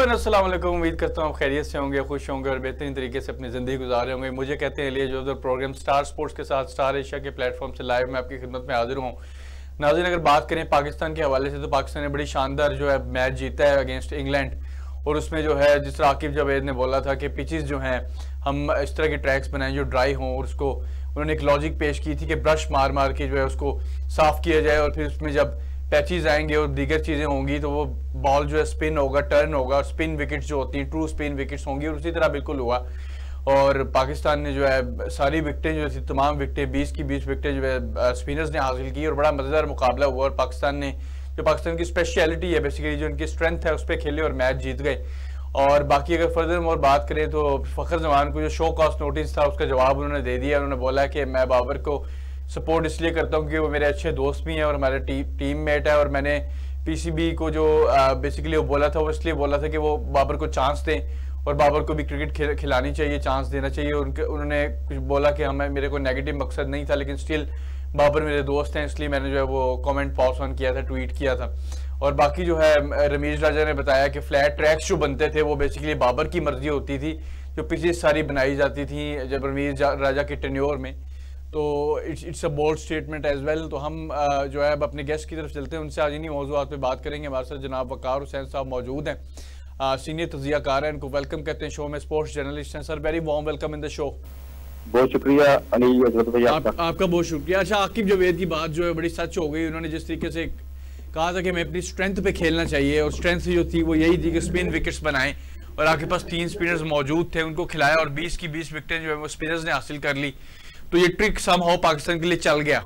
Everyone, अस्सलाम वालेकुम। उम्मीद करता हूँ खैरियत से होंगे, खुश होंगे और बेहतरीन तरीके से अपनी ज़िंदगी गुजार रहे होंगे। मुझे कहते हैं लिए जो उधर प्रोग्राम स्टार स्पोर्ट्स के साथ स्टार एशिया के प्लेटफॉर्म से लाइव मैं आपकी खिदमत में हाजिर हूँ। नाज़रीन, अगर बात करें पाकिस्तान के हवाले से तो पाकिस्तान ने बड़ी शानदार जो है मैच जीता है अगेंस्ट इंग्लैंड। और उसमें जो है जिस तरह आकिब जावेद ने बोला था कि पिचेस जो हैं हम इस तरह के ट्रैक्स बनाएं जो ड्राई हों, और उसको उन्होंने एक लॉजिक पेश की थी कि ब्रश मार मार के जो है उसको साफ़ किया जाए और फिर उसमें जब पैचेस आएंगे और दीगर चीज़ें होंगी तो वो बॉल जो है स्पिन होगा, टर्न होगा और स्पिन विकेट्स जो होती हैं ट्रू स्पिन विकेट्स होंगी। और उसी तरह बिल्कुल हुआ और पाकिस्तान ने जो है सारी विकेटें जो थी, तमाम विकेटें 20 की 20 विकेटें जो है स्पिनर्स ने हासिल की और बड़ा मज़ेदार मुकाबला हुआ। और पाकिस्तान ने जो पाकिस्तान की स्पेशलिटी है बेसिकली जो उनकी स्ट्रेंथ है उस पर खेले और मैच जीत गए। और बाकी अगर फर्दर मोर बात करें तो फ़खर जमान को जो शो कॉस्ट नोटिस था उसका जवाब उन्होंने दे दिया। उन्होंने बोला कि मैं बाबर को सपोर्ट इसलिए करता हूँ कि वो मेरे अच्छे दोस्त भी हैं और हमारे टीम मेट है। और मैंने पीसीबी को जो बेसिकली वो बोला था वो इसलिए बोला था कि वो बाबर को चांस दें और बाबर को भी क्रिकेट खिलानी चाहिए, चांस देना चाहिए। उन्होंने कुछ बोला कि हमें मेरे को नेगेटिव मकसद नहीं था, लेकिन स्टिल बाबर मेरे दोस्त हैं इसलिए मैंने जो है वो कमेंट पास ऑन किया था, ट्वीट किया था। और बाकी जो है रमीज राजा ने बताया कि फ्लैट ट्रैक्स जो बनते थे वो बेसिकली बाबर की मर्जी होती थी, जो पिचेस सारी बनाई जाती थी जब रमीज राजा के टेन्योर में। तो it's a bold statement as well. तो हम जो है अब अपने गेस्ट की तरफ चलते हैं, उनसे आज इन्हीं मौजूद पे बात करेंगे। हमारे साथ जनाब वकार हुसैन साहब मौजूद हैं, सीनियर तजियाकार हैं, इनको वेलकम कहते हैं शो में, स्पोर्ट्स जर्नलिस्ट हैं। Sir, very warm welcome in the show. बहुत शुक्रिया अली भैया आपका बहुत शुक्रिया। अच्छा, आकिब जावेद की बात जो है बड़ी सच हो गई। उन्होंने जिस तरीके से कहा था कि हमें अपनी स्ट्रेंथ पे खेलना चाहिए और स्ट्रेंथ जो थी वो यही थी कि स्पिन विकेट्स बनाएं, और आपके पास 3 स्पिनर्स मौजूद थे, उनको खिलाया और 20 की 20 विकेटें जो है वो स्पिनर्स ने हासिल कर ली। तो ये ट्रिक समहाउ पाकिस्तान के लिए चल गया।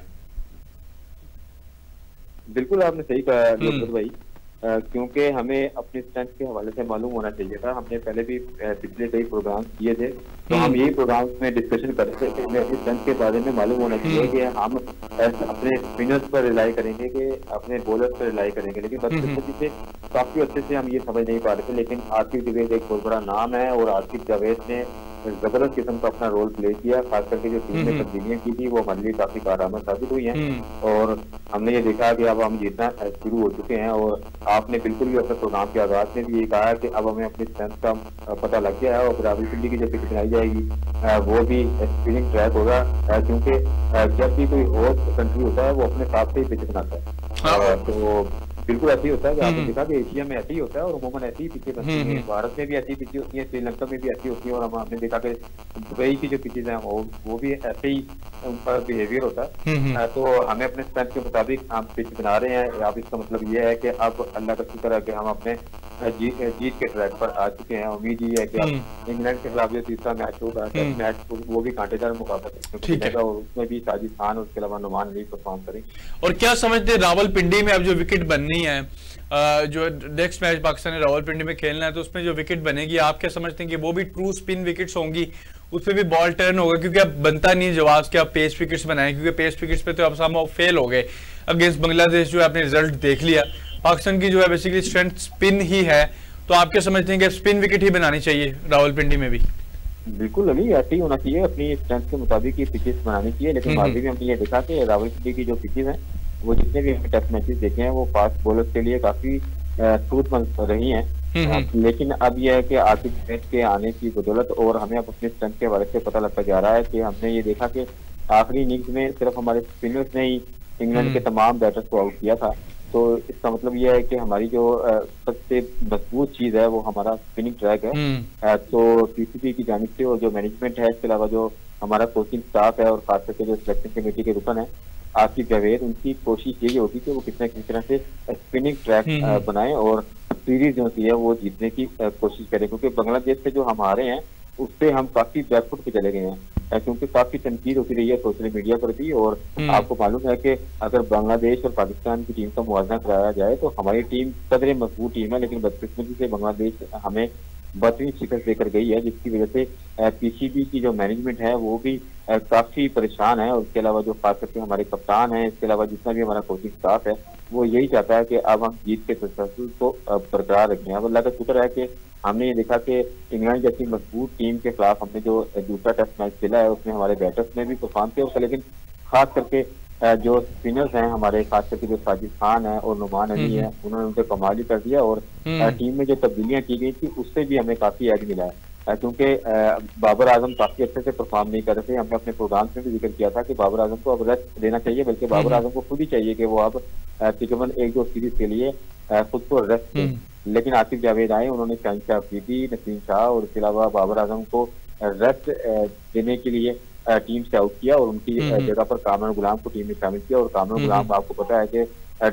बिल्कुल आपने सही कहा भाई, क्योंकि हमें अपनी स्ट्रेंथ के हवाले से मालूम होना चाहिए था। हमने पहले भी पिछले कई प्रोग्राम किए थे, तो हम यही प्रोग्राम्स में डिस्कशन करते थे कि अपनी स्ट्रेंथ के बारे में मालूम होना चाहिए कि हम अपने स्पिनर्स पर रिलाई करेंगे कि अपने बॉलर्स पर रिलाई करेंगे। लेकिन बदकिस्मती से काफी अच्छे से हम ये समझ नहीं पा रहे थे। लेकिन आकिब जावेद एक बहुत बड़ा नाम है और आकिब जावेद ने जबरदस्त किस्म का अपना रोल प्ले किया। खास करके जो टीम में तब्दीलियां की थी वो हमारे लिए काफी कारआमद साबित हुई हैं और हमने ये देखा कि अब हम जीतना शुरू हो चुके हैं। और आपने बिल्कुल भी अपने प्रोग्राम के आगाज में भी ये कहा कि अब हमें अपनी स्ट्रेंथ का पता लग गया है और रावलपिंडी की जो पिच बनाई जाएगी वो भी स्पिनिंग ट्रैक होगा, क्योंकि जब भी कोई होस्ट कंट्री होता है वो अपने हिसाब से ही पिच बनाता है। तो बिल्कुल ऐसे ही होता है कि आपने देखा कि एशिया में ऐसे ही होता है और उमूमन ऐसी ही पिचें बनती हैं। भारत में भी ऐसी पिचें होती हैं, श्रीलंका में भी ऐसी होती है, और हमने देखा कि दुबई की जो पिचेज हैं वो भी ऐसे ही उनका बिहेवियर होता है। तो हमें अपने स्ट्रेंथ के मुताबिक हम पिच बना रहे हैं। अब इसका मतलब ये है कि अब अल्लाह का शुक्र है कि हम अपने जीत के ट्रैक पर आ चुके हैं। उम्मीद ये है कि अब इंग्लैंड के खिलाफ जो तीसरा मैच होगा मैच वो भी कांटेदार मुकाबला और उसमें भी साजिद खान और उसके अलावा नुमान अली परफॉर्म करेंगे। और क्या समझते हैं रावलपिंडी में अब जो विकेट बननी है, जो नेक्स्ट मैच पाकिस्तान ने रावलपिंडी में खेलना है, तो उसमें जो विकेट बनेगी आप क्या समझते हैं कि वो भी ट्रू स्पिन विकेट्स होंगी, उसपे भी बॉल टर्न होगा? क्योंकि अब बनता नहीं जवाब कि आप पेस विकेट्स बनाएं, क्योंकि पेस विकेट्स पे तो अब हम फेल हो गए अगेंस्ट बांग्लादेश। जो आपने रिजल्ट देख लिया, पाकिस्तान की जो है बेसिकली स्ट्रेंथ स्पिन ही है। तो आप क्या समझते हैं कि स्पिन विकेट ही बनानी चाहिए रावलपिंडी में भी? बिल्कुल अली ऐसे ही होना चाहिए, अपनी स्ट्रेंथ के मुताबिक ये पिचेस बनानी चाहिए। लेकिन माजी में हमने ये देखा कि रावलपिंडी की जो पिचेस हैं वो जितने भी टेस्ट मैचेस देखे हैं वो फास्ट बॉलर्स के लिए काफी ट्रूथफुल रही हैं। लेकिन अब यह है कि आकिब जावेद के आने की बदौलत और हमें अब अपने स्ट्रेंथ के बारे से पता लगता जा रहा है कि हमने ये देखा कि आखिरी इनिंग्स में सिर्फ हमारे स्पिनर्स ने ही इंग्लैंड के तमाम बैटर्स को आउट किया था। तो इसका मतलब यह है कि हमारी जो सबसे मजबूत चीज है वो हमारा स्पिनिंग ट्रैक है। तो पीसीबी की जानिब से और जो मैनेजमेंट है, इसके अलावा जो हमारा कोचिंग स्टाफ है और खास करके जो सिलेक्शन कमेटी के रुकन है आकिब जावेद, उनकी कोशिश यही होगी कि वो किसी न किसी तरह से स्पिनिंग ट्रैक बनाए और सीरीज जो होती है वो जीतने की कोशिश करें। क्योंकि बांग्लादेश से जो हम हारे हैं उससे हम काफी बैकफुट पे चले गए हैं, क्योंकि काफी तनकीद होती रही है सोशल मीडिया पर भी। और आपको मालूम है कि अगर बांग्लादेश और पाकिस्तान की टीम का मुआवजा कराया जाए तो हमारी टीम कदरे मजबूत टीम है, लेकिन बदकिस्मती से बांग्लादेश हमें बदतरीन शिकस्त देकर गई है, जिसकी वजह से पीसीबी की जो मैनेजमेंट है वो भी काफी परेशान है। और इसके अलावा जो खास करके हमारे कप्तान हैं, इसके अलावा जितना भी हमारा कोचिंग स्टाफ है, वो यही चाहता है कि अब हम जीत के तसल्सल को बरकरार रखें। अब अल्लाह का शुक्र है कि हमने ये देखा कि इंग्लैंड जैसी मजबूत टीम के खिलाफ हमने जो दूसरा टेस्ट मैच खेला है उसमें हमारे बैटर्स ने भी परफॉर्म किया, लेकिन खास करके जो स्पिनर्स हैं हमारे, खास करके जो साजिद खान है और नुमान अली है, उन्होंने उनसे कमाल ही कर दिया। और टीम में जो तब्दीलियां की गई थी उससे भी हमें काफी एज मिला है, क्योंकि बाबर आजम काफी अच्छे से परफॉर्म नहीं कर रहे थे। हमने अपने प्रोग्राम में भी जिक्र किया था कि बाबर आजम को अब रेस्ट देना चाहिए, बल्कि बाबर आजम को खुद ही चाहिए कि वो अब तकरीबन 1-2 सीरीज के लिए खुद को रेस्ट दें। लेकिन आसिफ जावेद आए, उन्होंने शहनशाह अफरीदी, नसीम शाह और इसके अलावा बाबर आजम को रेस्ट देने के लिए टीम से आउट किया और उनकी जगह पर कामरान गुलाम को टीम में शामिल किया। और कामरान गुलाम, आपको पता है कि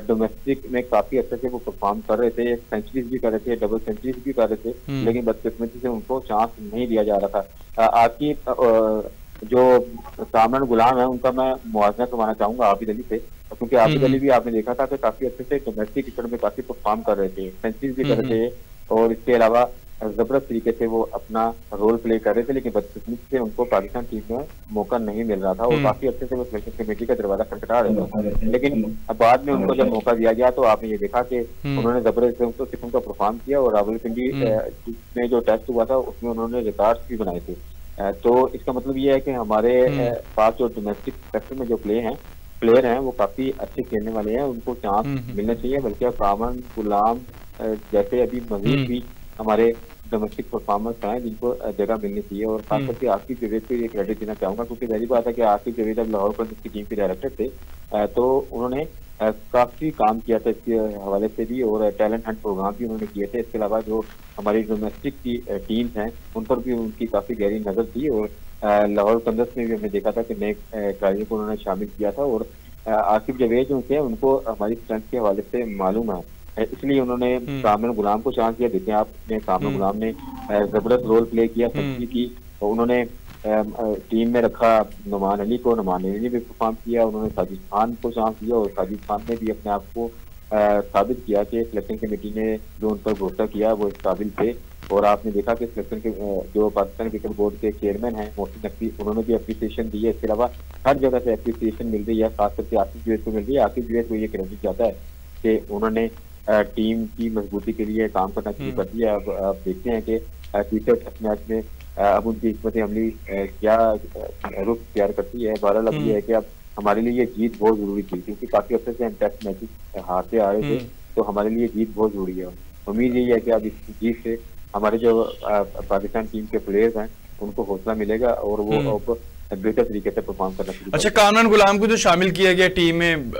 डोमेस्टिक में काफी अच्छे से वो परफॉर्म कर रहे थे, सेंचुरीज भी कर रहे थे, डबल सेंचुरीज भी कर रहे थे, लेकिन बदकिस्मती से उनको चांस नहीं दिया जा रहा था। आपकी जो कामरान गुलाम है उनका मैं मुआवजा करवाना चाहूंगा आबिद अली से, क्योंकि आबिद अली भी आपने देखा था कि काफी अच्छे से डोमेस्टिक क्रिकेट में काफी परफॉर्म कर रहे थे, सेंचुरीज भी कर रहे थे और इसके अलावा जबरदस्त तरीके से वो अपना रोल प्ले कर रहे थे, लेकिन बदकिस्मती से उनको पाकिस्तान टीम में मौका नहीं मिल रहा था और काफी अच्छे से वो सिलेक्शन कमेटी का दरवाजा खटखटा रहे थे। लेकिन बाद में उनको जब मौका दिया गया तो आपने ये देखा कि उन्होंने जबरदस्त किस्म का परफॉर्म किया और रावलपिंडी में जो टेस्ट हुआ था उसमें उन्होंने रिकॉर्ड्स भी बनाए थे। तो इसका मतलब ये है कि हमारे पास जो डोमेस्टिक सेक्टर में जो प्लेयर हैं वो काफी अच्छे खेलने वाले हैं, उनको चांस मिलना चाहिए। बल्कि कामरान गुलाम जैसे अभी मजीद भी हमारे डोमेस्टिक परफॉर्मेंस हैं जिनको जगह मिलनी चाहिए। और खास करके आसिफ जावेद को ये क्रेडिट देना चाहूंगा, क्योंकि पहली बात है कि आसिफ जावेद अब लाहौर कलंदर्स की टीम के डायरेक्टर थे, तो उन्होंने काफी काम किया था इसके हवाले से भी और टैलेंट हंट प्रोग्राम भी उन्होंने किए थे। इसके अलावा जो हमारी डोमेस्टिक की टीम्स हैं उन पर भी उनकी काफी गहरी नजर थी और लाहौर कलंदर्स में भी हमने देखा था कि नए खिलाड़ियों को उन्होंने शामिल किया था। और आसिफ जावेद जो थे उनको हमारी स्ट्रेंथ के हवाले से मालूम है, इसलिए उन्होंने कामरान गुलाम को चांस दिया। देखिए आपने, कामरान गुलाम ने जबरदस्त रोल प्ले किया, सेंचुरी की, और उन्होंने टीम में रखा नुमान अली को, नुमान अली ने भी परफॉर्म किया। उन्होंने साजिद खान को चांस दिया और साजिद खान ने भी अपने आप को साबित किया कि सिलेक्शन कमेटी ने जो उन पर भरोसा किया वो इस काबिल थे। और आपने देखा कि सिलेक्शन के जो पाकिस्तान क्रिकेट बोर्ड के चेयरमैन हैं मोहसिन नकवी, उन्होंने भी अप्रिसिएशन दी है। इसके अलावा हर जगह से अप्रिसिएशन मिल रही है, खास करके आसिफ जावेद को मिल रही है। आसिफ जावेद को ये क्रेडिट जाता है कि उन्होंने टीम की मजबूती के लिए काम करना शुरू कर दिया। अब आप देखते हैं कि तीसरे टेस्ट मैच में अब उनकी हिकमत अमली क्या रुख तैयार करती है। बहरहाल अब ये है कि अब हमारे लिए ये जीत बहुत जरूरी थी, क्योंकि काफी अच्छे से हम टेस्ट मैचेस हारते आ रहे थे, तो हमारे लिए जीत बहुत जरूरी है। उम्मीद यही है कि अब इस जीत से हमारे जो पाकिस्तान टीम के प्लेयर्स हैं उनको हौसला मिलेगा और वो अब बेहतर तरीके से परफॉर्म करना शुरू। अच्छा, कामरान गुलाम को जो शामिल किया गया टीम में,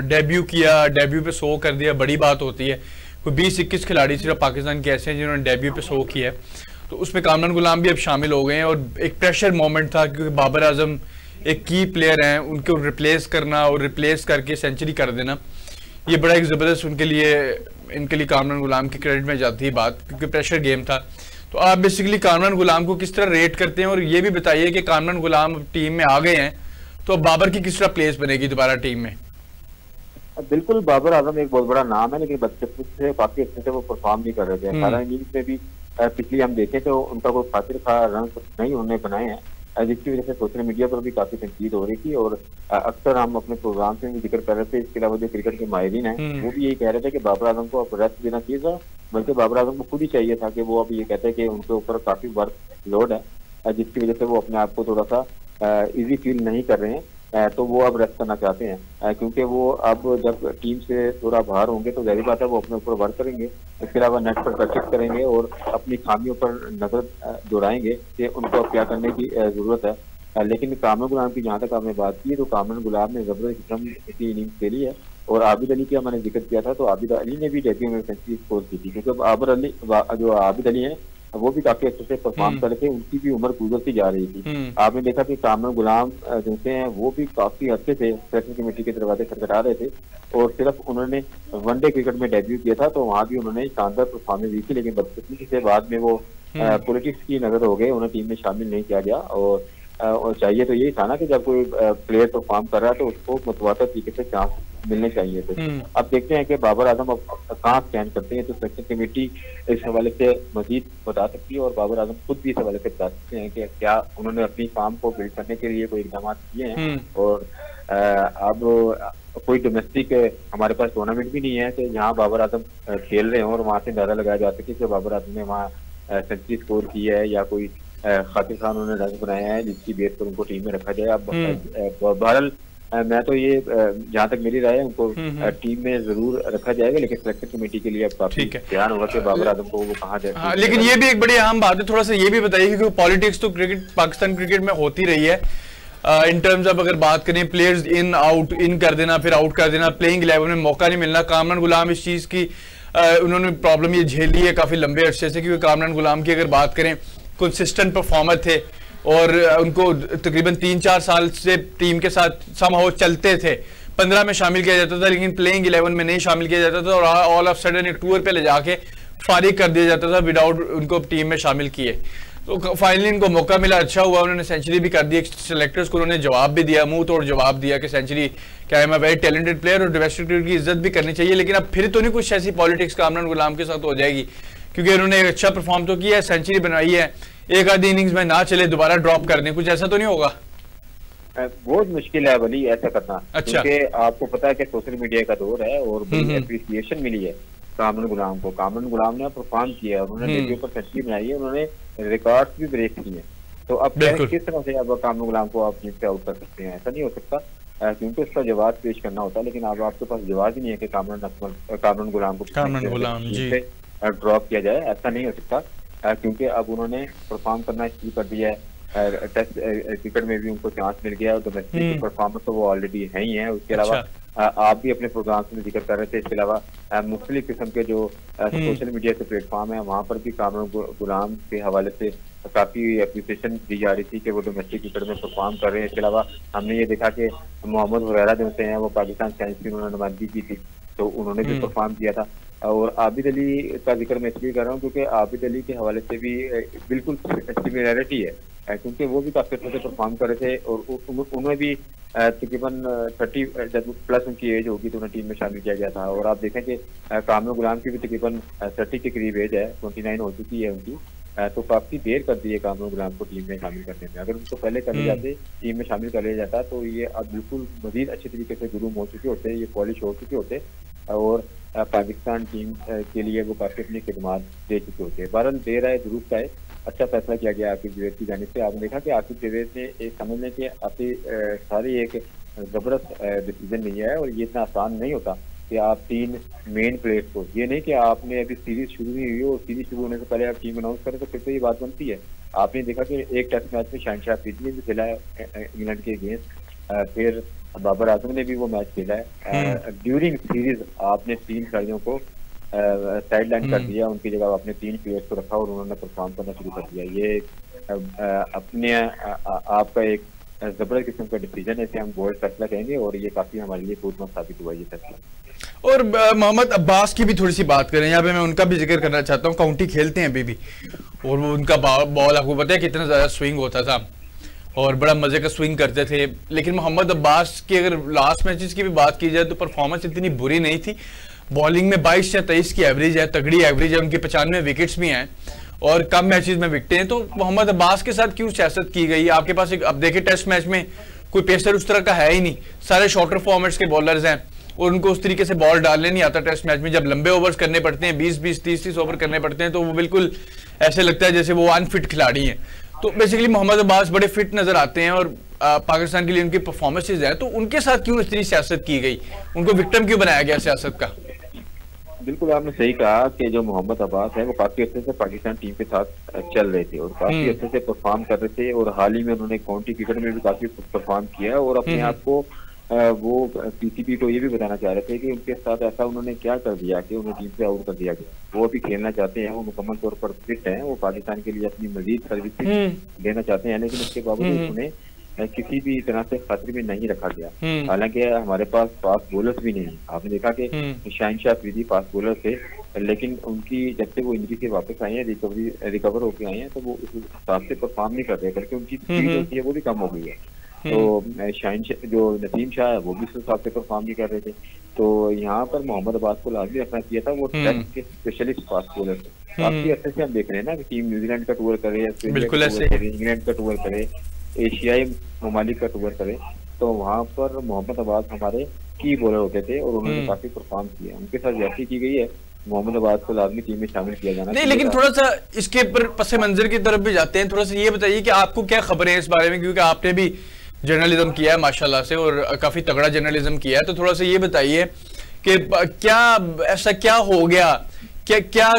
डेब्यू किया, डेब्यू पे 100 कर दिया, बड़ी बात होती है। कोई 20-21 खिलाड़ी सिर्फ पाकिस्तान के ऐसे हैं जिन्होंने डेब्यू पे 100 किया है, तो उसमें कामरान गुलाम भी अब शामिल हो गए हैं। और एक प्रेशर मोमेंट था क्योंकि बाबर आजम एक की प्लेयर हैं, उनको रिप्लेस करना और रिप्लेस करके सेंचुरी कर देना, ये बड़ा एक ज़बरदस्त इनके लिए कामरान गुलाम की क्रेडिट में जाती है बात, क्योंकि प्रेशर गेम था। तो आप बेसिकली कामरान गुलाम को किस तरह रेट करते हैं, और ये भी बताइए कि कामरान गुलाम टीम में आ गए हैं तो बाबर की किस तरह प्लेस बनेगी दोबारा टीम में? बिल्कुल, बाबर आजम एक बहुत बड़ा नाम है, लेकिन बदकिस्मती से काफी अच्छे से वो परफॉर्म नहीं कर रहे थे। 18 इनिंग्स में भी पिछली हम देखें तो उनका कोई खातिर खा रन नहीं उन्होंने बनाए हैं, जिसकी वजह से सोशल मीडिया पर भी काफी तनकीद हो रही थी। और अक्सर हम अपने प्रोग्राम में भी जिक्र कर रहे थे। इसके अलावा जो क्रिकेट के माहिरीन हैं वो भी यही कह रहे थे कि बाबर आजम को अब रेस्ट देना चाहिए था, बल्कि बाबर आजम को खुद ही चाहिए था कि वो अब ये कहते हैं कि उनके ऊपर काफी वर्क लोड है, जिसकी वजह से वो अपने आप को थोड़ा सा इजी फील नहीं कर रहे हैं, तो वो अब रेस्ट करना चाहते हैं। क्योंकि वो अब जब टीम से थोड़ा बाहर होंगे तो जाहिर बात है वो अपने ऊपर वर्क करेंगे, इसके अलावा नेट पर प्रैक्टिस करेंगे और अपनी खामियों पर नजर दोहराएंगे कि उनको अब क्या करने की जरूरत है। लेकिन कामरान गुलाम की जहाँ तक आपने बात की, तो कामरान गुलाम ने जबरदस्त किस्म की इनिंग्स खेली है। और आबिद अली का मैंने जिक्र किया था, तो आबिद अली ने भी डेब्यू में सेंचुरी स्कोर की थी, क्योंकि जो आबिद अली हैं वो भी काफी अच्छे से परफॉर्म कर रहे थे, उनकी भी उम्र गुजरती जा रही थी। आपने देखा कि कामरान गुलाम जैसे हैं वो भी काफी अच्छे से सिलेक्शन कमेटी के दरवाजे खटखटा रहे थे, और सिर्फ उन्होंने वनडे क्रिकेट में डेब्यू किया था तो वहाँ भी उन्होंने शानदार परफॉर्मेंस दी थी। लेकिन बदकिस्मती से बाद में वो पॉलिटिक्स की नजर हो गए, उन्हें टीम में शामिल नहीं किया गया। और चाहिए तो यही था ना कि जब कोई प्लेयर परफॉर्म कर रहा है तो उसको मुतवातर तरीके से चांस मिलने चाहिए थे। अब देखते हैं कि बाबर आजम अब कहाँ स्टैंड करते हैं, तो सिलेक्शन कमेटी इस हवाले से मजीद बता सकती है और बाबर आजम खुद भी इस हवाले से बता सकते हैं कि क्या उन्होंने अपनी फार्म को बिल्ड करने के लिए कोई इकदाम किए हैं। और अब कोई डोमेस्टिक हमारे पास टूर्नामेंट भी नहीं है कि जहाँ बाबर आजम खेल रहे हैं और वहाँ से अंदाजा लगाया जा सके कि बाबर आजम ने वहाँ सेंचुरी स्कोर की है या कोई खातिर खान उन्होंने रन बनाया है जिसकी बेस पर उनको टीम में रखा जाए। अब बहरहाल मैं तो ये जहाँ तक मेरी राय है उनको टीम में जरूर रखा जाएगा, लेकिन सिलेक्शन कमेटी के लिए अब काफी ध्यान होगा कि बाबर आजम को वो कहाँ जाए। हाँ, लेकिन ये भी एक बड़ी अहम बात है, थोड़ा सा ये भी बताइए क्योंकि पॉलिटिक्स तो क्रिकेट पाकिस्तान क्रिकेट में होती रही है इन टर्म्स ऑफ, अगर बात करें प्लेयर्स इन आउट, इन कर देना फिर आउट कर देना, प्लेइंग 11 में मौका नहीं मिलना। कामरान गुलाम इस चीज की उन्होंने प्रॉब्लम ये झेली है काफी लंबे अरसे से, क्योंकि कामरान गुलाम की अगर बात करें कंसिस्टेंट परफॉर्मर थे और उनको तकरीबन 3-4 साल से टीम के साथ समहाउ चलते थे, 15 में शामिल किया जाता था लेकिन प्लेइंग 11 में नहीं शामिल किया जाता था, और ऑल ऑफ सडन एक टूर पे ले जाके फारिग कर दिया जाता था विदाउट उनको टीम में शामिल किए। तो फाइनली इनको मौका मिला, अच्छा हुआ, उन्होंने सेंचुरी भी कर दी। सेलेक्टर्स को उन्होंने जवाब भी दिया, मुंह तोड़ जवाब दिया कि सेंचुरी क्या है, मैं वेरी टैलेंटेड प्लेयर और डोमेस्टिक क्रिकेट की इज्जत भी करनी चाहिए। लेकिन अब फिर तो नहीं कुछ ऐसी पॉलिटिक्स कामरान गुलाम के साथ हो जाएगी, क्योंकि उन्होंने एक अच्छा परफॉर्म तो किया है, सेंचुरी बनाई है, एक आधी इनिंग्स में ना चले दोबारा ड्रॉप कर दें, कुछ ऐसा तो नहीं होगा? बहुत मुश्किल है वली ऐसा करना। अच्छा, क्योंकि आपको पता है कि सोशल मीडिया का दौर है और बड़ी एप्रिसिएशन मिली है कामरान गुलाम को। कामरान गुलाम ने परफॉर्म किया, उन्होंने डेब्यू पर सेंचुरी बनाई है, उन्होंने रिकॉर्ड भी ब्रेक किए। तो अब किस तरह से अब कामरान गुलाम को आप टीम से आउट कर सकते हैं? ऐसा नहीं हो सकता, क्योंकि उसका जवाब पेश करना होता है। लेकिन अब आपके पास जवाब ही नहीं है कि कामरान गुलाम को ड्रॉप किया जाए, ऐसा नहीं हो सकता, क्योंकि अब उन्होंने परफॉर्म करना शुरू कर दिया है। टेस्ट क्रिकेट में भी उनको चांस मिल गया और डोमेस्टिक परफॉर्मेंस तो वो ऑलरेडी है ही है। उसके अलावा आप भी अपने प्रोग्राम में जिक्र कर रहे थे, इसके अलावा मुख्तलिफ किस्म के जो सोशल मीडिया के प्लेटफॉर्म है वहाँ पर भी कामरान गुलाम के हवाले से काफी एप्रिसिएशन दी जा रही थी कि वो डोमेस्टिक क्रिकेट में परफॉर्म कर रहे हैं। इसके अलावा हमने ये देखा कि मोहम्मद हुरैरा जो से हैं वो पाकिस्तान साइंस की उन्होंने नुमाइंदगी की थी, तो उन्होंने भी परफॉर्म किया था। और आबिद अली का जिक्र मैं इसलिए कर रहा हूँ क्योंकि आबिद अली के हवाले से भी बिल्कुल सिमिलैरिटी है, क्योंकि वो भी काफी अच्छे से परफॉर्म कर रहे थे और उन्हें भी तकरीबन 30 प्लस उनकी एज होगी तो उन्हें टीम में शामिल किया गया था। और आप देखें कि कामरान गुलाम की भी तकरीबन 30 के करीब एज है, 29 हो चुकी है उनकी, तो काफी देर कर दी है कामरान गुलाम को टीम में शामिल करने में। अगर उनको पहले कर लिया जाते, टीम में शामिल कर लिया जाता, तो ये अब बिल्कुल मजीद अच्छे तरीके से गुरूम हो चुके होते, ये पॉलिश हो चुके होते और पाकिस्तान टीम के लिए वो काफी अपनी खिदमात दे चुके होते हैं। बहरहाल देर आए दुरुस्त आए, अच्छा फैसला किया गया आकिब जवेद की जानिब से। आपने देखा कि आकिब जवेद ने एक समझ लें कि आपकी सारी एक जबरदस्त डिसीजन लिया है और ये इतना आसान नहीं होता कि आप 3 मेन प्लेयर्स को, ये नहीं कि आपने अभी सीरीज शुरू नहीं हुई हो, सीरीज शुरू होने से पहले आप टीम अनाउंस करें तो फिर तो ये बात बनती है। आपने देखा कि एक टेस्ट मैच में शहनशाह अफरीदी ने भी खेला है इंग्लैंड के अगेंस्ट, फिर बाबर आजम ने भी वो मैच खेला है। ड्यूरिंग सीरीज आपने 3 खिलाड़ियों को साइड लाइन कर दिया, उनकी जगह आपने 3 प्लेयर्स को रखा और उन्होंने परफॉर्म करना शुरू कर दिया। ये अपने आपका एक जबरदस्त किस्म का डिसीजन है, इसे हम बोल्ड फैसला कहेंगे और ये काफी हमारे लिए खूबसूरत साबित हुआ ये फैसला। और मोहम्मद अब्बास की भी थोड़ी सी बात करें, यहाँ पे मैं उनका भी जिक्र करना चाहता हूँ। काउंटी खेलते हैं अभी भी और वो उनका बॉल आपको पता है कितना ज्यादा स्विंग होता था और बड़ा मजे का स्विंग करते थे। लेकिन मोहम्मद अब्बास की अगर लास्ट मैचेस की भी बात की जाए तो परफॉर्मेंस इतनी बुरी नहीं थी। बॉलिंग में 22 या 23 की एवरेज है, तगड़ी एवरेज है, उनके 95 विकेट्स भी हैं और कम मैचेस में विकटे हैं। तो मोहम्मद अब्बास के साथ क्यों सियासत की गई? आपके पास एक, अब देखिए टेस्ट मैच में कोई पेसर उस तरह का है ही नहीं, सारे शॉर्टर फॉर्मेट्स के बॉलर्स हैं और उनको उस तरीके से बॉल डालने नहीं आता टेस्ट मैच में। जब लंबे ओवर्स करने पड़ते हैं, 20-20, 30-30 ओवर करने पड़ते हैं, तो वो बिल्कुल ऐसे लगता है जैसे वो अनफिट खिलाड़ी हैं। तो बेसिकली मोहम्मद अब्बास बड़े फिट नजर आते हैं और पाकिस्तान के लिए उनकी परफॉर्मेंसेज है, तो उनके साथ क्यों इतनी सियासत की गई? उनको विक्टिम क्यों बनाया गया सियासत का? बिल्कुल आपने सही कहा कि जो मोहम्मद अब्बास है वो काफी अच्छे से पाकिस्तान टीम के साथ चल रहे थे और काफी अच्छे से परफॉर्म कर रहे थे और हाल ही में उन्होंने काउंटी क्रिकेट में भी काफी परफॉर्म किया है और अपने आप को वो पीसीबी को ये भी बताना चाह रहे थे कि उनके साथ ऐसा उन्होंने क्या कर दिया कि उन्हें टीम से आउट कर दिया गया। वो अभी खेलना चाहते हैं, वो मुकम्मल तौर पर फिट है, वो पाकिस्तान के लिए अपनी मजीद सर्विस देना चाहते हैं, लेकिन उसके बावजूद उन्हें किसी भी तरह से खतरे में नहीं रखा गया। हालांकि हमारे पास फास्ट बॉलर्स भी नहीं है। आपने देखा कि शहनशाह अफरीदी फास्ट बॉलर थे, लेकिन उनकी जब से वो इंजरी से वापस आए हैं, रिकवर होकर आए हैं, तो वो उस हिसाब से परफॉर्म नहीं कर रहे, बल्कि उनकी स्पीड होती है वो भी कम हो गई है। तो शहनशाह जो नसीम शाह है वो भी उस हिसाब से परफॉर्म नहीं कर रहे थे। तो यहाँ पर मोहम्मद अब्बास को लाजमी रखना चाहिए था, वो टेस्ट के स्पेशलिस्ट फास्ट बॉलर थे। काफी अच्छे से हम देख रहे हैं ना कि टीम न्यूजीलैंड का टूर करे, इंग्लैंड का टूर करे, एशियाई ममालिक का टूर करे, तो वहाँ पर मोहम्मद अब्बास हमारे की बॉलर होते थे और उन्होंने काफी परफॉर्म किया। उनके साथ ज्यादती की गई है, मोहम्मद अब्बास को लाजमी टीम में शामिल किया जाना नहीं। लेकिन थोड़ा सा इसके ऊपर पस मंजर की तरफ भी जाते हैं, थोड़ा सा ये बताइए कि आपको क्या खबर है इस बारे में, क्योंकि आपने भी जर्नलिज्म किया है माशाल्लाह से, और काफी तगड़ा जर्नलिज्म किया है। तो थोड़ा सा ये बताइए कि क्या ऐसा क्या हो गया, क्या क्या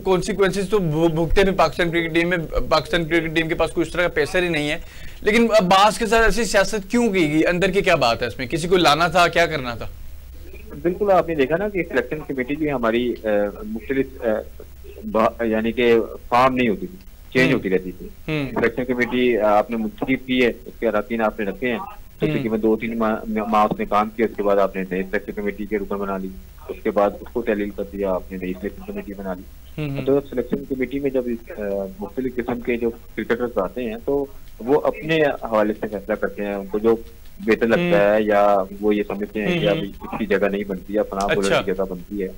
कॉन्सिक्वेंसेस तो भुगते में पाकिस्तान क्रिकेट टीम में। पाकिस्तान क्रिकेट टीम के पास कोई इस तरह का पैसा ही नहीं है, लेकिन अब्बास के साथ ऐसी सियासत क्यों की गई? अंदर की क्या बात है इसमें? किसी को लाना था, क्या करना था? बिल्कुल, आपने देखा ना कि सिलेक्शन कमेटी भी हमारी मुख्तलिफ यानी कि फॉर्म नहीं होती थी, चेंज होती रहती थी। सिलेक्शन कमेटी आपने मुंतखब की है, उसके अरकान आपने रखे हैं, तो तकरीबन 2-3 माह उसने काम किया, उसके बाद आपने नई सिलेक्शन कमेटी के रुकन बना ली, उसके बाद उसको तहलील कर दिया, आपने नई सिलेक्शन कमेटी बना ली। तो सिलेक्शन कमेटी में जब मुख्तलिफ किस्म के जो क्रिकेटर्स आते हैं तो वो अपने हवाले से फैसला करते हैं, उनको जो बेहतर लगता है या वो ये समझते हैं कि अभी इसकी जगह नहीं बनती है, फलां बॉलर की जगह बनती है।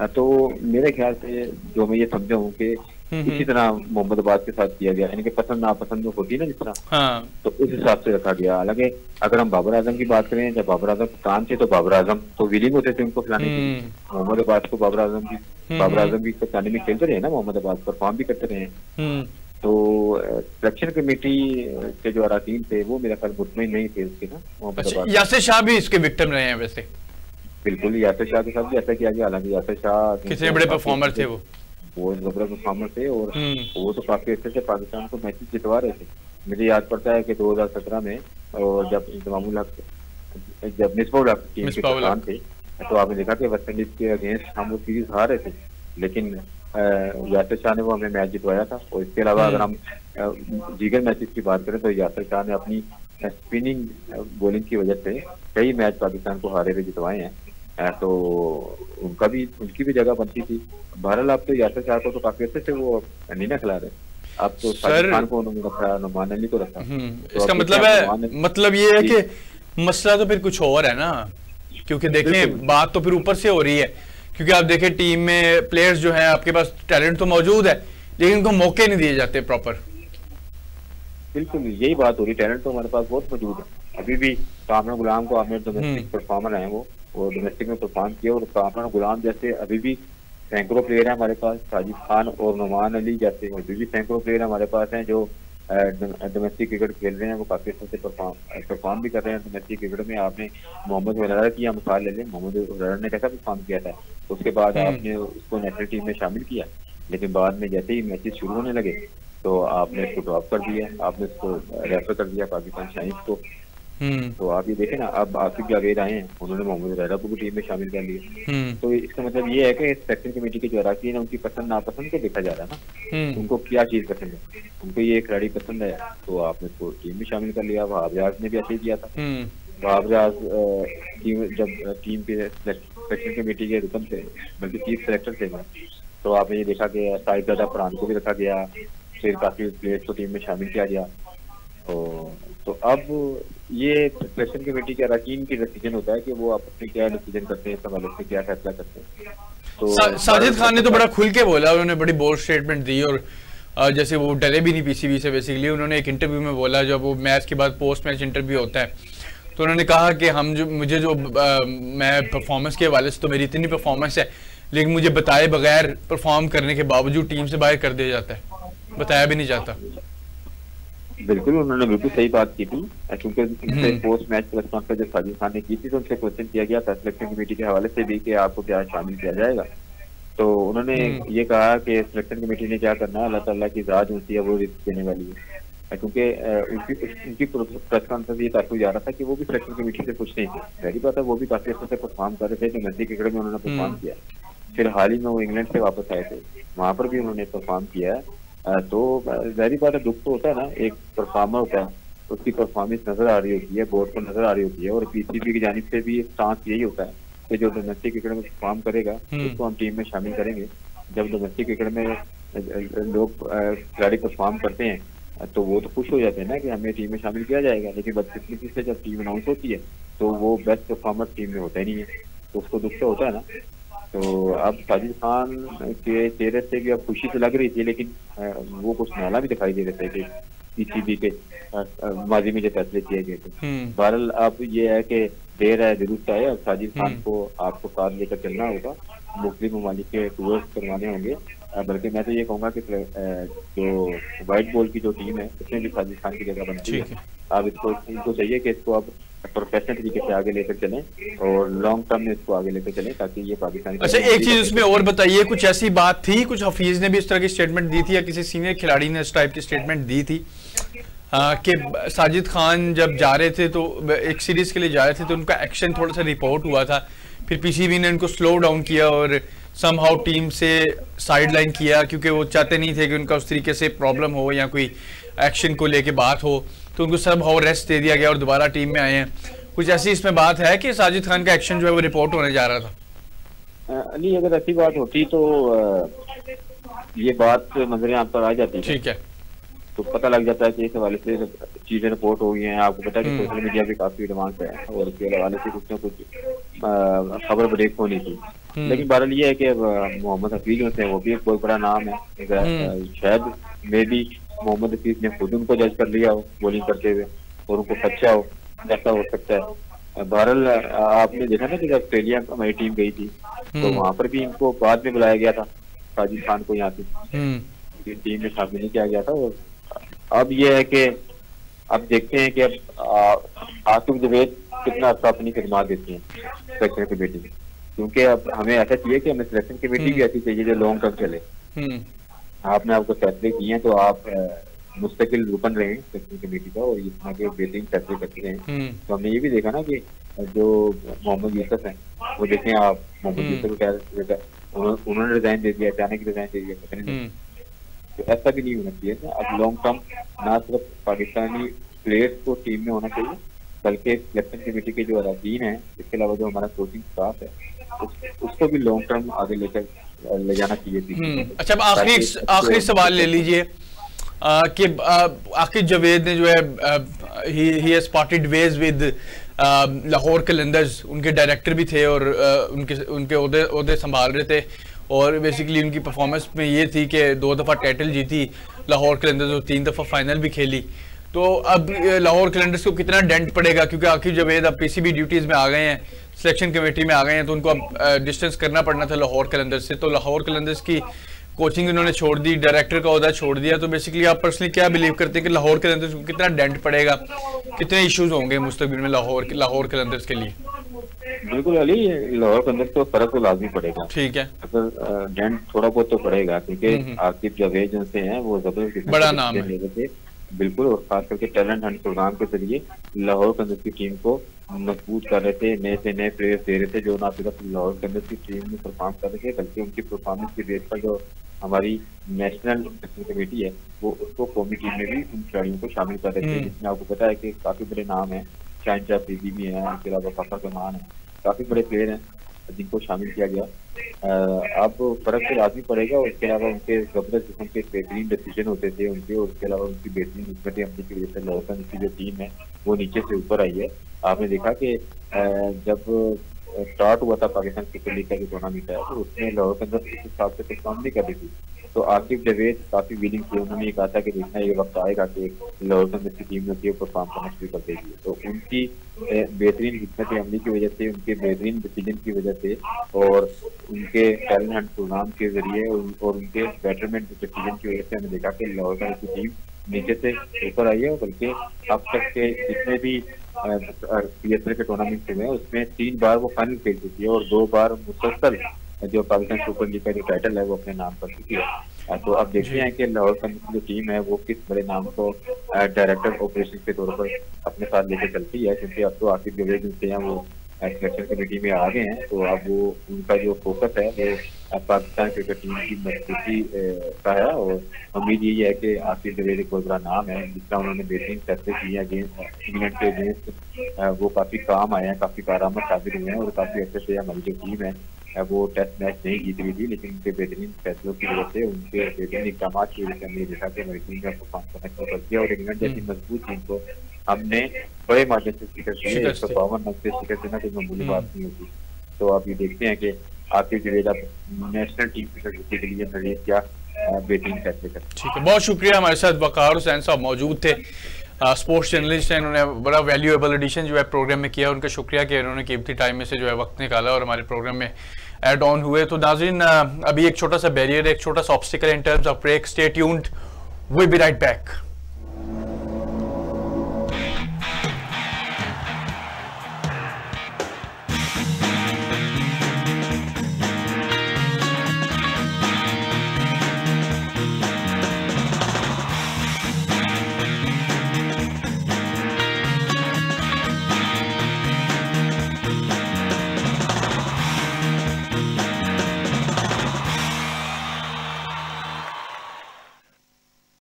तो मेरे ख्याल से जो मैं ये समझा हूँ कि इसी तरह मोहम्मद अब्बास के साथ किया गया, यानी कि पसंद नापसंद जो होती है ना जिस तरह, हाँ। तो उस हिसाब से रखा गया। हालांकि अगर हम बाबर आजम की बात करें, जब बाबर आजम कप्तान थे तो बाबर आजम तो विलिंग होते थे उनको खिलाने के लिए। मोहम्मद अब्बास को बाबर आजम की कप्तानी में खेलते रहे ना, मोहम्मद अब्बास परफॉर्म भी करते रहे। तो सिलेक्शन कमेटी के जो अरकान थे वो मेरा ख्याल मुतमईन नहीं थे उसके ना। मोहम्मद अब्बास, यासिर शाह भी इसके विक्टिम रहे हैं वैसे। बिल्कुल, यासिर शाह के साथ भी ऐसा किया गया। हालांकि यासिर शाह कितने बड़े परफॉर्मर थे, वो जबरदस्त परफॉर्मर थे और वो तो काफी अच्छे से पाकिस्तान को मैचेस जितवा रहे थे। मुझे याद पड़ता है कि 2017 में, और जब इंतजामुल हक, जब मिसबाहुल हक टीम के कप्तान थे, तो आपने देखा कि वेस्ट इंडीज के अगेंस्ट हम वो सीरीज हार रहे थे, लेकिन यासिर शाह ने वो हमें मैच जितवाया था। और इसके अलावा अगर हम दीगर मैचेस की बात करें तो यासिर शाह ने अपनी स्पिनिंग बॉलिंग की वजह से कई मैच पाकिस्तान को हारे हुए जितवाए हैं। तो उनकी भी जगह बनती थी। बहरहाल आप तो यासिर शाह को तो काफी अच्छे से वो नहीं ना खिला रहे, आप तो साजिद खान को उन्होंने रखा, नुमान अली को रखा। तो इसका मतलब है, मतलब ये है कि मसला तो फिर कुछ और है ना, क्योंकि देखें बात तो फिर ऊपर से हो रही है, क्योंकि आप देखें टीम में प्लेयर्स जो हैं, आपके पास टैलेंट तो मौजूद है, लेकिन उनको मौके नहीं दिए जाते प्रॉपर। बिल्कुल यही बात हो रही, टैलेंट तो हमारे पास बहुत मौजूद है। अभी भी कामरान गुलाम को आपने डोमेस्टिक परफॉर्मर है, वो डोमेस्टिक में परफॉर्म किया, और कामरान गुलाम जैसे अभी भी सैकड़ों प्लेयर है हमारे पास, साजिद खान और नुमान अली जैसे अभी भी सैकड़ों प्लेयर हमारे पास हैं जो डोमेस्टिक क्रिकेट खेल रहे हैं, वो काफी अच्छे से परफॉर्म भी कर रहे हैं डोमेस्टिक क्रिकेट में। आपने मोहम्मद वरारा की मिसाल ले लें, मोहम्मद वरारा ने कैसा परफॉर्म किया था, उसके बाद आपने उसको नेशनल टीम में शामिल किया, लेकिन बाद में जैसे ही मैचेस शुरू होने लगे तो आपने उसको ड्रॉप कर दिया, आपने उसको रेफर कर दिया पाकिस्तान शाइन्स को। तो आप ये देखें ना, अब आसिफ जावेद आए हैं, उन्होंने मोहम्मद वरारा को भी टीम में शामिल कर लिया। तो इसका मतलब ये है कि सिलेक्शन कमेटी के जो अरकान है उनकी पसंद नापसंद को देखा जा रहा है ना, उनको क्या चीज पसंद है। उनको ये खिलाड़ी पसंद है तो आपने उसको टीम में शामिल कर लिया। वहाब रियाज ने भी ऐसे ही किया था। वहाब रियाज जब टीम के सिलेक्शन कमेटी के रुकन थे, बल्कि चीफ सिलेक्टर थे, तो आपने ये देखा कि साहिबजादा फरहान को भी रखा गया, फिर काफी प्लेयर्स को टीम में शामिल किया गया। तो अब ये सिलेक्शन कमेटी के अरकान की डिसीजन होता है कि वो अपने क्या डिसीजन करते हैं, इस हवाले से क्या फैसला करते हैं। तो साजिद खान ने तो बड़ा खुल के बोला, उन्होंने बड़ी बोल्ड स्टेटमेंट दी, और जैसे वो डरे भी नहीं पीसीबी से। बेसिकली उन्होंने एक इंटरव्यू में बोला, जब वो मैच के बाद पोस्ट मैच इंटरव्यू होता है, तो उन्होंने कहा कि मैं परफॉर्मेंस के हवाले से तो मेरी इतनी परफॉर्मेंस है, लेकिन मुझे बताए बगैर परफॉर्म करने के बावजूद टीम से बाहर कर दिया जाता है, बताया भी नहीं जाता। बिल्कुल, उन्होंने बिल्कुल सही बात की थी, क्योंकि पोस्ट मैच प्रेस कॉन्फ्रेंस जब साजिद खान ने की थी तो उनसे क्वेश्चन किया गया था सिलेक्शन कमेटी के हवाले से भी कि आपको क्या शामिल किया जाएगा। तो उन्होंने ये कहा कि सिलेक्शन कमेटी ने क्या करना है, अल्लाह ताला की ज़ात होती है, वो रिस्क देने वाली है। क्योंकि उनकी प्रेस कॉन्फ्रेंस ये काफी जा रहा था कि वो भी सिलेक्शन कमेटी से कुछ नहीं थे। पहली बात है, वो भी काफी अच्छे से परफॉर्म कर रहे थे, डोमेस्टिक क्रिकेट में उन्होंने परफॉर्म किया। फिर हाल ही में वो इंग्लैंड से वापस आए थे, वहां पर भी उन्होंने परफॉर्म किया। तो जाहिर बात है, दुख तो होता है ना, एक परफॉर्मर होता है, उसकी परफॉर्मेंस नजर आ रही होती है, बोर्ड को नजर आ रही होती है, और पीसीबी की जानिब से भी एक स्टांस यही होता है कि जो डोमेस्टिक क्रिकेट में परफॉर्म करेगा उसको हम टीम में शामिल करेंगे। जब डोमेस्टिक क्रिकेट में लोग खिलाड़ी परफॉर्म करते हैं तो वो तो खुश हो जाते हैं ना कि हमें टीम में शामिल किया जाएगा, लेकिन बदकिस्मती से जब टीम अनाउंस होती है तो वो बेस्ट परफॉर्मर टीम में होता ही नहीं है, तो उसको दुख तो होता है ना। तो अब साजिद खान के चेहरे से भी अब खुशी तो लग रही थी, लेकिन वो कुछ नाला भी दिखाई दे रहे थे कि पीसीबी के माजी में जो फैसले किए गए थे। बहरहाल अब ये है कि देर है दुरुस्त आए, अब साजिद खान को आपको साथ लेकर चलना होगा, मुख्तलिफ ममालिक के टूर्स करवाने होंगे, बल्कि मैं तो ये कहूँगा कि जो व्हाइट बॉल की जो टीम है उसमें भी साजिद खान की जगह बनती है। अब इनको चाहिए कि इसको अब प्रोफेशनल तरीके से आगे लेकर चलें और लॉन्ग टर्म में इसको आगे लेकर चलें ताकि ये पाकिस्तान। अच्छा, एक चीज उसमें और बताइए, कुछ ऐसी बात थी, कुछ हफीज ने भी इस तरह की स्टेटमेंट दी थी या किसी सीनियर खिलाड़ी ने इस टाइप की स्टेटमेंट दी थी कि साजिद खान जब जा रहे थे तो एक सीरीज के लिए जा रहे थे तो उनका एक्शन थोड़ा सा रिपोर्ट हुआ था, फिर पीसीबी ने उनको स्लो डाउन किया और समहाउ टीम से साइडलाइन किया क्योंकि वो चाहते नहीं थे कि उनका उस तरीके से प्रॉब्लम हो या कोई एक्शन को लेके बात हो, तो उनको समहाउ रेस्ट दे दिया गया और दोबारा टीम में आए हैं। कुछ ऐसी इसमें बात है कि साजिद खान का एक्शन जो है वो रिपोर्ट होने जा रहा था? अली, अगर ऐसी बात होती तो ये बात नजर आम पर आ जाती, ठीक है, तो पता लग जाता है कि इस हवाले से चीजें रिपोर्ट हो गई हैं। आपको पता है कि सोशल मीडिया भी काफी एडवांस है और इसके हवाले से कुछ ना कुछ खबर ब्रेक होनी थी। लेकिन बहरहाल ये है कि मोहम्मद हफीज जो है वो भी एक बहुत बड़ा नाम है। शायद मे भी मोहम्मद हफीज ने खुद उनको जज कर लिया हो बॉलिंग करते हुए और उनको खर्चा हो, ऐसा हो सकता है। बहरहाल आपने देखा ना कि जब ऑस्ट्रेलिया हमारी टीम गई थी तो वहां पर भी इनको बाद में बुलाया गया था, साजिद खान को यहाँ से टीम में शामिल नहीं किया गया था। और अब ये है कि अब देखते हैं कि अब आसिफ जवेद कितना अच्छा अपनी खिदमत देती हैं सिलेक्शन कमेटी में, क्योंकि अब हमें ऐसा चाहिए कि हमें सिलेक्शन कमेटी भी ऐसी चाहिए जो लॉन्ग टर्म चले। आपने आपको फैसले किए हैं तो आप मुस्तकिल रूपन रहे सिलेक्शन कमेटी का और इतना के बेहतरीन फैसले करते हैं। तो हमने ये भी देखा ना कि जो मोहम्मद यूसुफ है वो देखें आप, मोहम्मद यूसुफ उन्होंने रिजाइन दे दिया, अचानक रिजाइन दे दिया, पता नहीं। तो ऐसा भी नहीं होना चाहिए था। अब लॉन्ग टर्म ना सिर्फ पाकिस्तानी प्लेयर्स को टीम में होना चाहिए बल्कि सिलेक्शन कमेटी के जो अरकान हैं, इसके अलावा जो हमारा कोचिंग स्टाफ है उसको भी लॉन्ग टर्म आगे लेकर ले जाना चाहिए। अच्छा, अब आखिरी सवाल ले लीजिए कि आकिब जवेद ने जो है he has parted ways with Lahore Qalandars, उनके डायरेक्टर भी थे और उनके ओहदे संभाल रहे थे और बेसिकली उनकी परफॉर्मेंस में ये थी कि 2 दफ़ा टाइटल जीती लाहौर कलंदर्स और 3 दफ़ा फाइनल भी खेली। तो अब लाहौर कलंदर्स को कितना डेंट पड़ेगा, क्योंकि आकिब जवेद अब पीसीबी ड्यूटीज़ में आ गए हैं, सिलेक्शन कमेटी में आ गए हैं, तो उनको अब डिस्टेंस करना पड़ना था लाहौर कलंदर्स से। तो लाहौर कलंदर्स की कोचिंग उन्होंने छोड़ दी, डायरेक्टर का ओहदा छोड़ दिया। तो बेसिकली आप पर्सनली क्या बिलीव करते हैं कि लाहौर कलंदर्स को कितना डेंट पड़ेगा, कितने इश्यूज होंगे मुस्तकबिल में लाहौर कलंदर्स के लिए? बिल्कुल अली, लाहौर कलंदर्स को फर्क तो लाजमी पड़ेगा, ठीक है, अगर डेंट थोड़ा बहुत तो पड़ेगा क्योंकि आकिब जवेद जो हैं वो जबरदस्त बड़ा नाम है बिल्कुल, और खास करके टैलेंट हंट प्रोग्राम के जरिए लाहौर कलंदर्स की टीम को मजबूत कर रहे थे, नए से नए प्लेयर्स दे रहे थे जो ना सिर्फ लाहौर कलंदर्स की टीम में परफॉर्म कर रहे थे बल्कि उनकी परफॉर्मेंस की बेस पर जो हमारी नेशनल कमेटी है वो उसको कौमी टीम में भी उन खिलाड़ियों को शामिल कर रहे थे, जिसमें आपको पता है कि काफी बड़े नाम है, शाहिन अफरीदी भी है, इसके अलावा फखर कमान है, काफी बड़े प्लेयर हैं जिनको शामिल किया गया। अब फर्क तो लाजमी पड़ेगा और इसके अलावा उनके जबरदस्त किस्म के बेहतरीन डिसीजन होते थे उनके, और इसके अलावा उनकी बेहतरीन हिकमत अमली की वजह से लाहौर कलंदर्स की जो टीम है वो नीचे से ऊपर आई है। आपने देखा कि जब स्टार्ट हुआ था पाकिस्तान क्रिकेट लीग का जो टूर्नामेंट है तो उसमें लाहौर कलंदर्स इस हिसाब से परफॉर्म नहीं कर रही थी। तो आकिब जवेद काफी विलिंग थे, उन्होंने ये कहा था कि देखना ये वक्त आएगा कि लाहौर कलंदर्स की टीम जो परफॉर्म करना शुरू कर देगी। तो उनकी बेहतरीन हिकमत अमली की वजह से, उनके बेहतरीन डिसीजन की वजह से और उनके टैलेंट हंट प्रोग्राम के जरिए और उनके बेटरमेंट डिसीजन की वजह से हमने देखा कि लाहौर कलंदर्स की टीम नीचे से ऊपर आई है। बल्कि अब तक के जितने भी PSL के टूर्नामेंट हुए हैं उसमें 3 बार वो फाइनल खेल चुकी है और 2 बार मुसलसल जो पाकिस्तान सुपर लीग का जो टाइटल है वो अपने नाम कर चुकी है। तो अब देखते हैं कि लाहौर कलंदर्स की जो टीम है वो किस बड़े नाम को डायरेक्टर ऑपरेशन के तौर पर अपने साथ लेकर चलती है, क्योंकि अब तो आकिब जवेद जिनसे हैं वो सिलेक्शन कमेटी में आ गए हैं। तो अब वो उनका जो फोकस है वो पाकिस्तान क्रिकेट टीम की मजबूती का है और उम्मीद यही है कि आकिब जवेद एक बहुत बड़ा नाम है, जिसका उन्होंने बेहतरीन फैसले किए अगेंस्ट इंग्लैंड के अगेंस्ट वो काफी काम आए हैं, काफी कारआमद साबित हुए हैं और काफी अच्छे से हमारी जो टीम है वो टेस्ट मैच नहीं जीत रही थी, लेकिन उनके बेहतरीन फैसलों की वजह से, उनके बेहतरीन इकदाम की वजह से हमने देखा कि हमारी टीम का परफॉर्म करना शुरू कर दिया और इंग्लैंड जैसी मजबूत टीम को हमने बड़े मार्जिन से शिकस्त दी है। 152 रन से शिकस्त देना कोई मामूली बात नहीं होती। तो आप ये देखते हैं कि आकिब जवेद अब नेशनल टीम की के लिए नजरिए क्या बेहतरीन फैसले करते हैं। ठीक है, बहुत शुक्रिया। हमारे साथ वकार हुसैन साहब मौजूद थे, स्पोर्ट्स जर्नलिस्ट हैं, इन्होंने बड़ा वैल्यूएबल एडिशन जो है प्रोग्राम में किया, उनका शुक्रिया कि इन्होंने कीमती टाइम में से जो है वक्त निकाला और हमारे प्रोग्राम में एड ऑन हुए। तो नाज़रीन अभी एक छोटा सा बैरियर, एक छोटा सा obstacle in terms of break, stay tuned, we be right back.